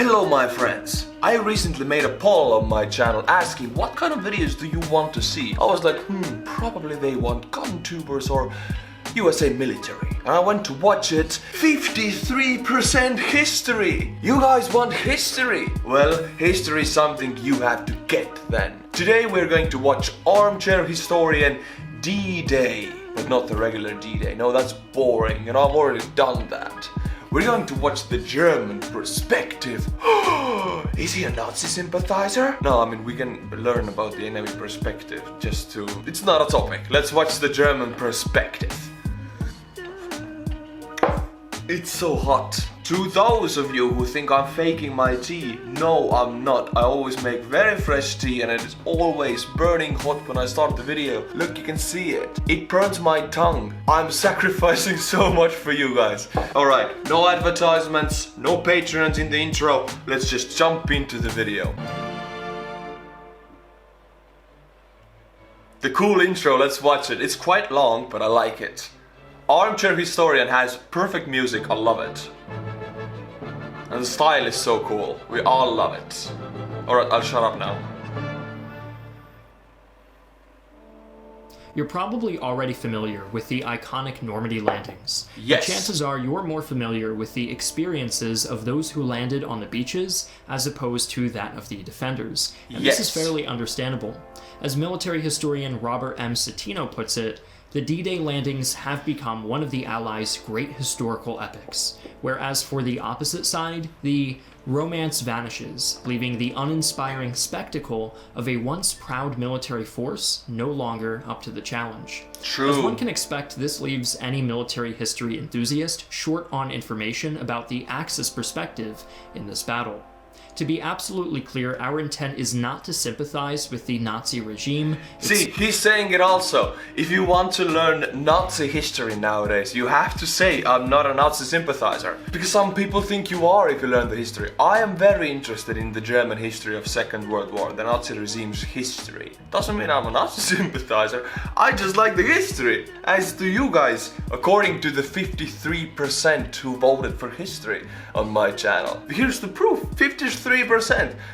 Hello my friends! I recently made a poll on my channel asking what kind of videos do you want to see. I was like, probably they want gun tubers or USA military. And I went to watch it. 53% history! You guys want history? Well, history is something you have to get then. Today we're going to watch Armchair Historian D-Day. But not the regular D-Day. No, that's boring and I've already done that. We're going to watch the German perspective. Is he a Nazi sympathizer? No, I mean, we can learn about the enemy perspective just to... It's not a topic. Let's watch the German perspective. It's so hot. To those of you who think I'm faking my tea, no, I'm not. I always make very fresh tea and it is always burning hot when I start the video. Look, you can see it. It burns my tongue. I'm sacrificing so much for you guys. Alright, no advertisements, no patrons in the intro. Let's just jump into the video. The cool intro, let's watch it. It's quite long, but I like it. Armchair Historian has perfect music, I love it. And the style is so cool, we all love it. Alright, I'll shut up now. You're probably already familiar with the iconic Normandy landings. Yes. But chances are you're more familiar with the experiences of those who landed on the beaches as opposed to that of the defenders. And yes. This is fairly understandable. As military historian Robert M. Citino puts it, the D-Day landings have become one of the Allies' great historical epics, whereas for the opposite side, the romance vanishes, leaving the uninspiring spectacle of a once proud military force no longer up to the challenge. True. As one can expect, this leaves any military history enthusiast short on information about the Axis perspective in this battle. To be absolutely clear, our intent is not to sympathize with the Nazi regime. See, he's saying it also. If you want to learn Nazi history nowadays, you have to say, I'm not a Nazi sympathizer. Because some people think you are if you learn the history. I am very interested in the German history of Second World War, the Nazi regime's history. Doesn't mean I'm a Nazi sympathizer, I just like the history. As do you guys, according to the 53% who voted for history on my channel. Here's the proof, 53%.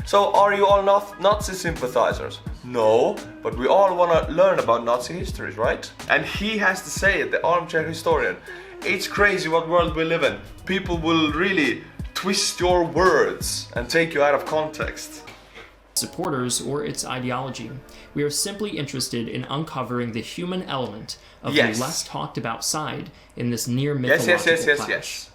So are you all Nazi sympathizers? No, but we all want to learn about Nazi histories, right? And he has to say it, the Armchair Historian. It's crazy what world we live in. People will really twist your words and take you out of context. Supporters or its ideology. We are simply interested in uncovering the human element of yes. the less talked about side in this near mythological clash. Yes.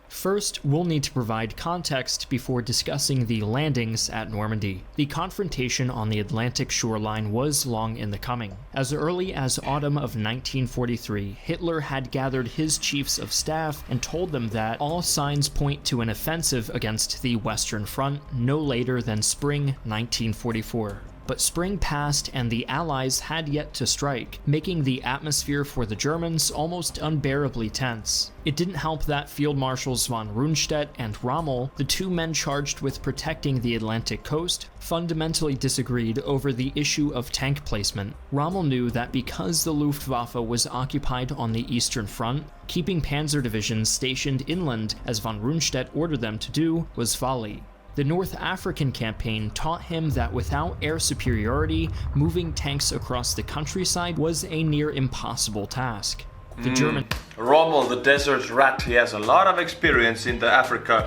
First, we'll need to provide context before discussing the landings at Normandy. The confrontation on the Atlantic shoreline was long in the coming. As early as autumn of 1943, Hitler had gathered his chiefs of staff and told them that all signs point to an offensive against the Western Front no later than spring 1944. But spring passed and the Allies had yet to strike, making the atmosphere for the Germans almost unbearably tense. It didn't help that Field Marshals von Rundstedt and Rommel, the two men charged with protecting the Atlantic coast, fundamentally disagreed over the issue of tank placement. Rommel knew that because the Luftwaffe was occupied on the Eastern Front, keeping panzer divisions stationed inland, as von Rundstedt ordered them to do, was folly. The North African campaign taught him that without air superiority, moving tanks across the countryside was a near impossible task. The German... Rommel, the desert rat, he has a lot of experience in the African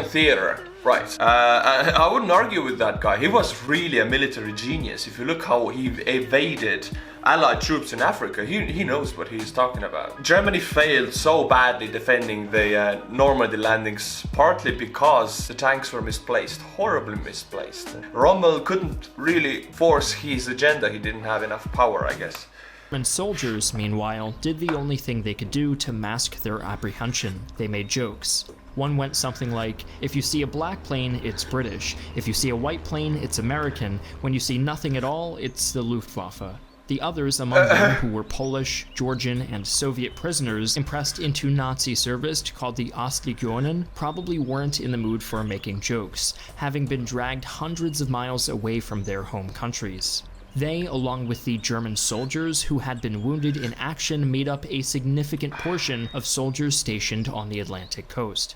theater. Right. I wouldn't argue with that guy. He was really a military genius. If you look how he evaded Allied troops in Africa, he knows what he's talking about. Germany failed so badly defending the Normandy landings, partly because the tanks were misplaced, horribly misplaced. Rommel couldn't really force his agenda, he didn't have enough power, I guess. German soldiers, meanwhile, did the only thing they could do to mask their apprehension. They made jokes. One went something like, if you see a black plane, it's British. If you see a white plane, it's American. When you see nothing at all, it's the Luftwaffe. The others among them, who were Polish, Georgian, and Soviet prisoners impressed into Nazi service called the Ostlegionen, probably weren't in the mood for making jokes, having been dragged hundreds of miles away from their home countries. They, along with the German soldiers who had been wounded in action, made up a significant portion of soldiers stationed on the Atlantic coast.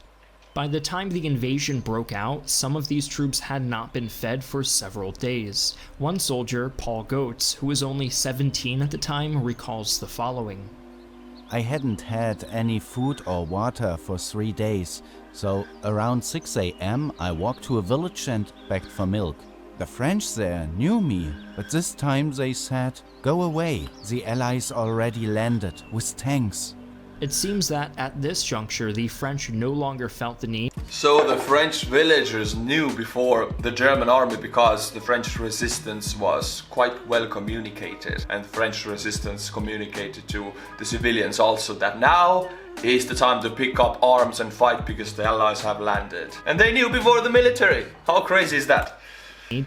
By the time the invasion broke out, some of these troops had not been fed for several days. One soldier, Paul Goetz, who was only 17 at the time, recalls the following. I hadn't had any food or water for 3 days, so around 6 a.m. I walked to a village and begged for milk. The French there knew me, but this time they said, "Go away, the Allies already landed with tanks." It seems that at this juncture, the French no longer felt the need. So the French villagers knew before the German army, because the French resistance was quite well communicated, and French resistance communicated to the civilians also, that now is the time to pick up arms and fight because the Allies have landed. And they knew before the military. How crazy is that?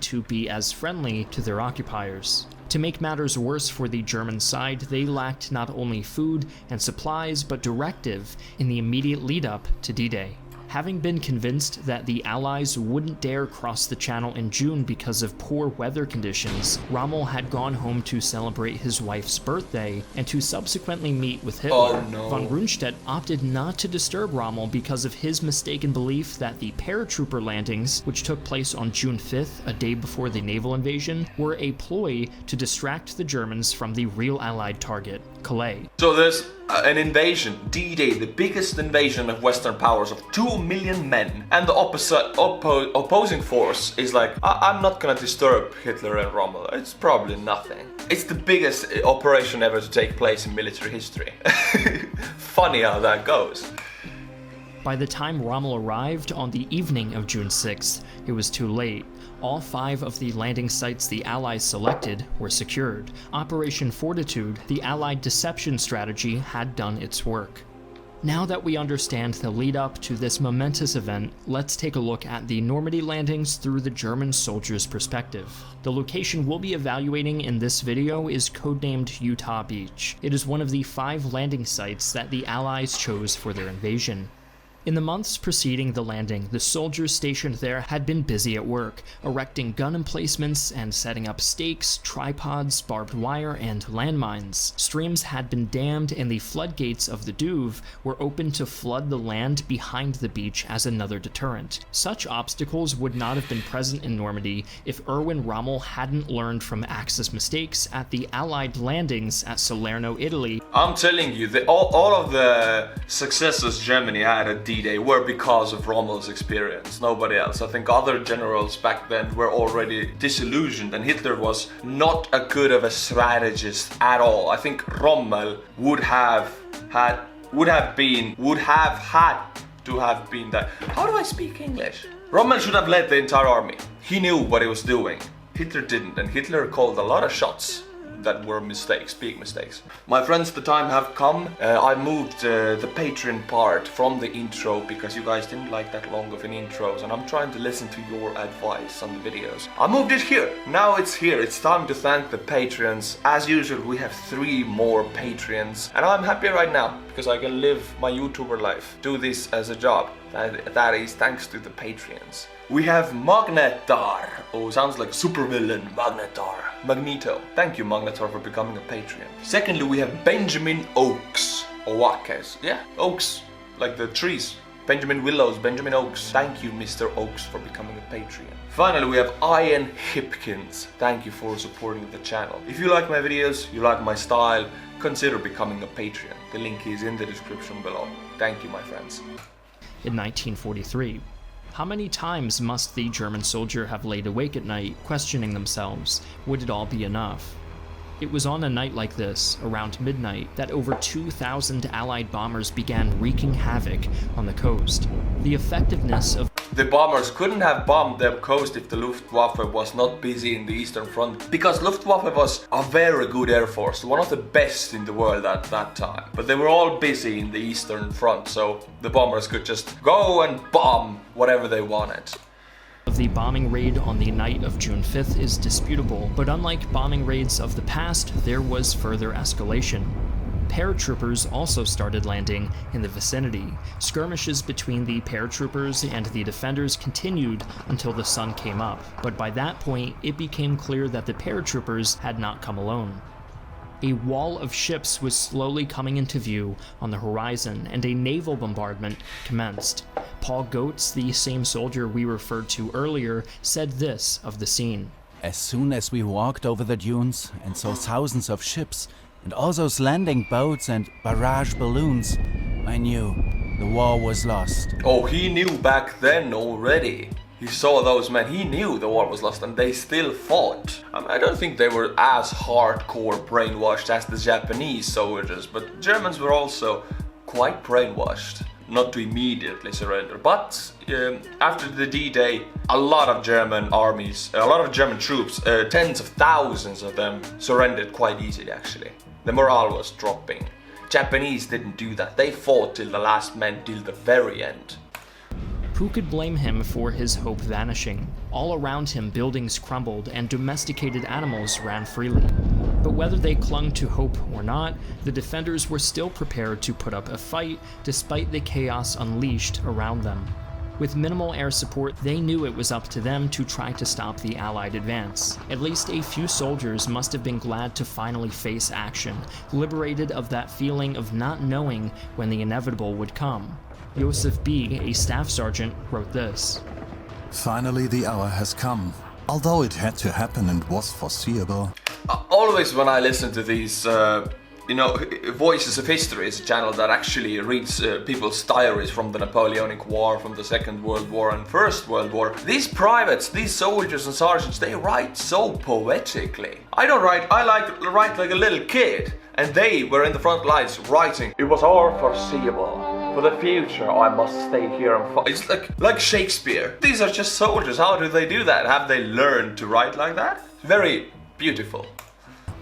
To be as friendly to their occupiers. To make matters worse for the German side, they lacked not only food and supplies, but directive in the immediate lead-up to D-Day. Having been convinced that the Allies wouldn't dare cross the Channel in June because of poor weather conditions, Rommel had gone home to celebrate his wife's birthday and to subsequently meet with Hitler. Oh, no. Von Rundstedt opted not to disturb Rommel because of his mistaken belief that the paratrooper landings, which took place on June 5th, a day before the naval invasion, were a ploy to distract the Germans from the real Allied target, Calais. So there's an invasion, D-Day, the biggest invasion of Western powers of 2 million men, and the opposing force is like, I'm not gonna disturb Hitler and Rommel, it's probably nothing. It's the biggest operation ever to take place in military history. Funny how that goes. By the time Rommel arrived on the evening of June 6th, it was too late. All 5 of the landing sites the Allies selected were secured. Operation Fortitude, the Allied deception strategy, had done its work. Now that we understand the lead-up to this momentous event, let's take a look at the Normandy landings through the German soldiers' perspective. The location we'll be evaluating in this video is codenamed Utah Beach. It is one of the 5 landing sites that the Allies chose for their invasion. In the months preceding the landing, the soldiers stationed there had been busy at work, erecting gun emplacements and setting up stakes, tripods, barbed wire, and landmines. Streams had been dammed and the floodgates of the Douve were open to flood the land behind the beach as another deterrent. Such obstacles would not have been present in Normandy if Erwin Rommel hadn't learned from Axis mistakes at the Allied landings at Salerno, Italy. I'm telling you, all of the successes Germany had at D-Day were because of Rommel's experience, nobody else. I think other generals back then were already disillusioned, and Hitler was not a good of a strategist at all. I think Rommel would have had that. How do I speak English? Rommel should have led the entire army. He knew what he was doing. Hitler didn't, and Hitler called a lot of shots that were mistakes, big mistakes. My friends, the time have come. I moved the Patreon part from the intro because you guys didn't like that long of an intros, and I'm trying to listen to your advice on the videos. I moved it here. Now it's here. It's time to thank the Patreons. As usual, we have 3 more Patreons, and I'm happy right now because I can live my YouTuber life, do this as a job. That is thanks to the Patreons. We have Magnetar. Oh, sounds like supervillain. Magnetar. Magneto. Thank you, Magnetar, for becoming a Patreon. Secondly, we have Benjamin Oaks. Oakes. Yeah, Oaks. Like the trees. Benjamin Willows, Benjamin Oaks. Thank you, Mr. Oaks, for becoming a Patreon. Finally, we have Ian Hipkins. Thank you for supporting the channel. If you like my videos, you like my style, consider becoming a Patreon. The link is in the description below. Thank you, my friends. In 1943. How many times must the German soldier have laid awake at night, questioning themselves, would it all be enough? It was on a night like this, around midnight, that over 2,000 Allied bombers began wreaking havoc on the coast. The effectiveness of the bombers couldn't have bombed the coast if the Luftwaffe was not busy in the Eastern Front, because Luftwaffe was a very good air force, one of the best in the world at that time. But they were all busy in the Eastern Front, so the bombers could just go and bomb whatever they wanted. The bombing raid on the night of June 5th is disputable, but unlike bombing raids of the past, there was further escalation. Paratroopers also started landing in the vicinity. Skirmishes between the paratroopers and the defenders continued until the sun came up, but by that point, it became clear that the paratroopers had not come alone. A wall of ships was slowly coming into view on the horizon, and a naval bombardment commenced. Paul Goetz, the same soldier we referred to earlier, said this of the scene. As soon as we walked over the dunes and saw thousands of ships and all those landing boats and barrage balloons, I knew the war was lost. Oh, he knew back then already. He saw those men, he knew the war was lost, and they still fought. I don't think they were as hardcore brainwashed as the Japanese soldiers, but Germans were also quite brainwashed not to immediately surrender. But after the D-Day, a lot of German armies, a lot of German troops, tens of thousands of them surrendered quite easily actually. The morale was dropping. Japanese didn't do that. They fought till the last man, till the very end. Who could blame him for his hope vanishing? All around him, buildings crumbled and domesticated animals ran freely. But whether they clung to hope or not, the defenders were still prepared to put up a fight despite the chaos unleashed around them. With minimal air support, they knew it was up to them to try to stop the Allied advance. At least a few soldiers must have been glad to finally face action, liberated of that feeling of not knowing when the inevitable would come. Joseph B., a staff sergeant, wrote this. Finally the hour has come. Although it had to happen and was foreseeable. Always when I listen to these, Voices of History is a channel that actually reads people's diaries from the Napoleonic War, from the Second World War and First World War. These privates, these soldiers and sergeants, they write so poetically. I don't write, I write like a little kid. And they were in the front lines writing, "It was all foreseeable. For the future, I must stay here and fight." It's like Shakespeare. These are just soldiers. How do they do that? Have they learned to write like that? Very beautiful.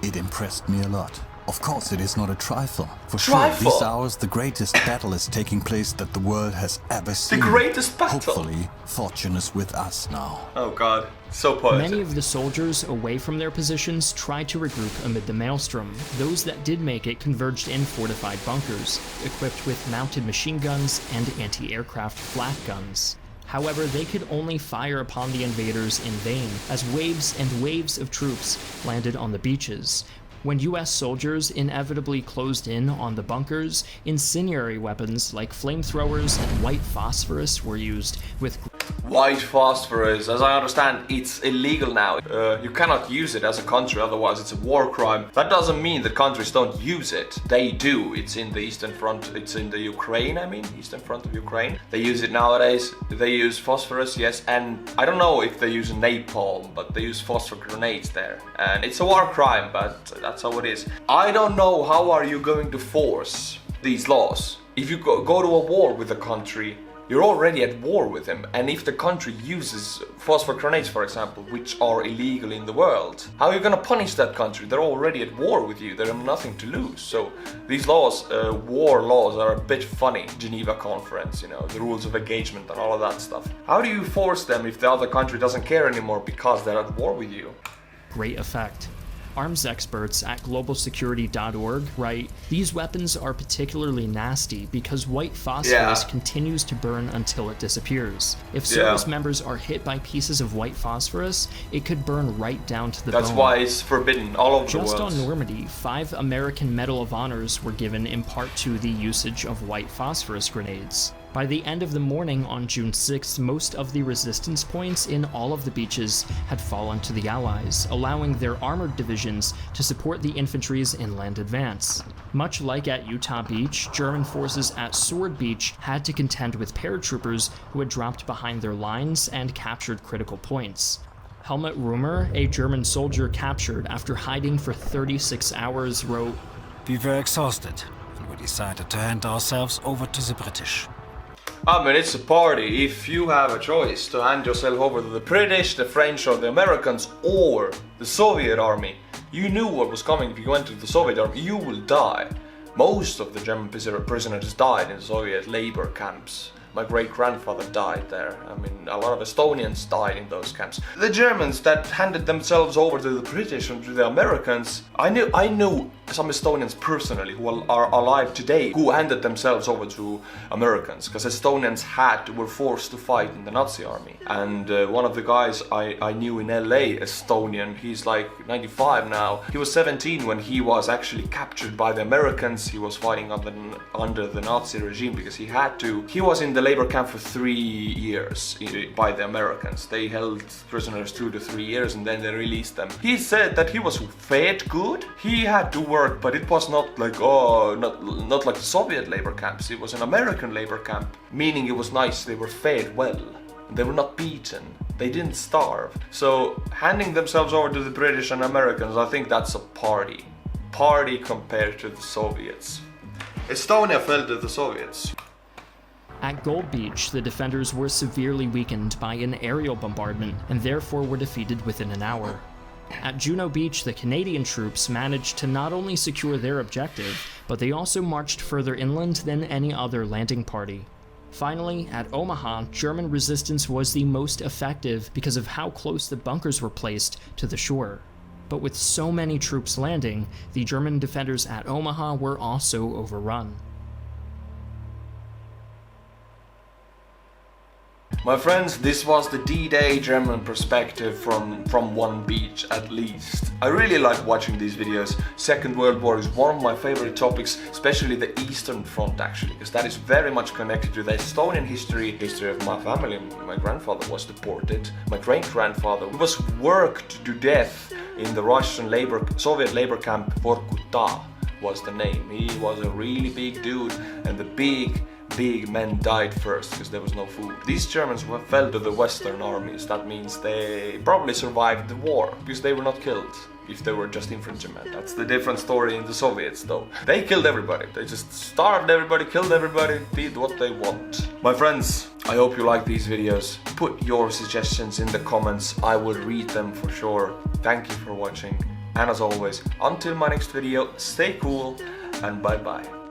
It impressed me a lot. Of course, it is not a trifle. For Trifle? sure, these hours, the greatest battle is taking place that the world has ever seen. The greatest battle? Hopefully, fortune is with us now. Oh god, so poetic. Many of the soldiers away from their positions tried to regroup amid the maelstrom. Those that did make it converged in fortified bunkers, equipped with mounted machine guns and anti-aircraft flak guns. However, they could only fire upon the invaders in vain, as waves and waves of troops landed on the beaches. When US soldiers inevitably closed in on the bunkers, incendiary weapons like flamethrowers and white phosphorus were used with... White phosphorus, as I understand, it's illegal now. You cannot use it as a country, otherwise it's a war crime. That doesn't mean that countries don't use it. They do. It's in the Eastern Front, it's in the Ukraine, Eastern Front of Ukraine. They use it nowadays. They use phosphorus, yes, and I don't know if they use napalm, but they use phosphor grenades there. And it's a war crime, but that's how it is. I don't know how are you going to force these laws. If you go to a war with a country, you're already at war with them, and if the country uses phosphor grenades, for example, which are illegal in the world, how are you gonna punish that country? They're already at war with you, they have nothing to lose. So these laws, war laws, are a bit funny. Geneva Conference, the rules of engagement and all of that stuff. How do you force them if the other country doesn't care anymore because they're at war with you? Great effect. Arms experts at globalsecurity.org write, "These weapons are particularly nasty because white phosphorus continues to burn until it disappears. If service members are hit by pieces of white phosphorus, it could burn right down to the bone." That's why it's forbidden all over the world. Just on Normandy, 5 American Medal of Honors were given in part to the usage of white phosphorus grenades. By the end of the morning on June 6th, most of the resistance points in all of the beaches had fallen to the Allies, allowing their armored divisions to support the infantry's inland advance. Much like at Utah Beach, German forces at Sword Beach had to contend with paratroopers who had dropped behind their lines and captured critical points. Helmut Römer, a German soldier captured after hiding for 36 hours, wrote, "We were exhausted, and we decided to hand ourselves over to the British. It's a party. If you have a choice to hand yourself over to the British, the French, or the Americans, or the Soviet army, you knew what was coming. If you went to the Soviet army, you will die. Most of the German prisoners died in the Soviet labor camps. My great-grandfather died there. A lot of Estonians died in those camps. The Germans that handed themselves over to the British and to the Americans, I knew some Estonians personally who are alive today who handed themselves over to Americans, because Estonians were forced to fight in the Nazi army. And one of the guys I knew in LA, Estonian, he's like 95 now. He was 17 when he was actually captured by the Americans. He was fighting under the Nazi regime because he had to. He was in the labor camp for 3 years by the Americans. They held prisoners 2 to 3 years and then they released them. He said that he was fed good. He had to work, but it was not like not like the Soviet labor camps. It was an American labor camp, meaning it was nice. They were fed well. They were not beaten. They didn't starve. So handing themselves over to the British and Americans, I think that's a party. Party compared to the Soviets. Estonia fell to the Soviets. At Gold Beach, the defenders were severely weakened by an aerial bombardment and therefore were defeated within an hour. At Juno Beach, the Canadian troops managed to not only secure their objective, but they also marched further inland than any other landing party. Finally, at Omaha, German resistance was the most effective because of how close the bunkers were placed to the shore. But with so many troops landing, the German defenders at Omaha were also overrun. My friends, this was the D-Day German perspective from one beach at least. I really like watching these videos. Second World War is one of my favorite topics, especially the Eastern Front actually, because that is very much connected to the Estonian history of my family. My grandfather was deported. My great-grandfather was worked to death in the Russian Soviet labor camp. Vorkuta was the name. He was a really big dude, and the big men died first because there was no food. These Germans fell to the Western armies. That means they probably survived the war because they were not killed if they were just infantrymen. That's the different story in the Soviets though. They killed everybody. They just starved everybody, killed everybody, did what they want. My friends, I hope you like these videos. Put your suggestions in the comments. I will read them for sure. Thank you for watching. And as always, until my next video, stay cool and bye bye.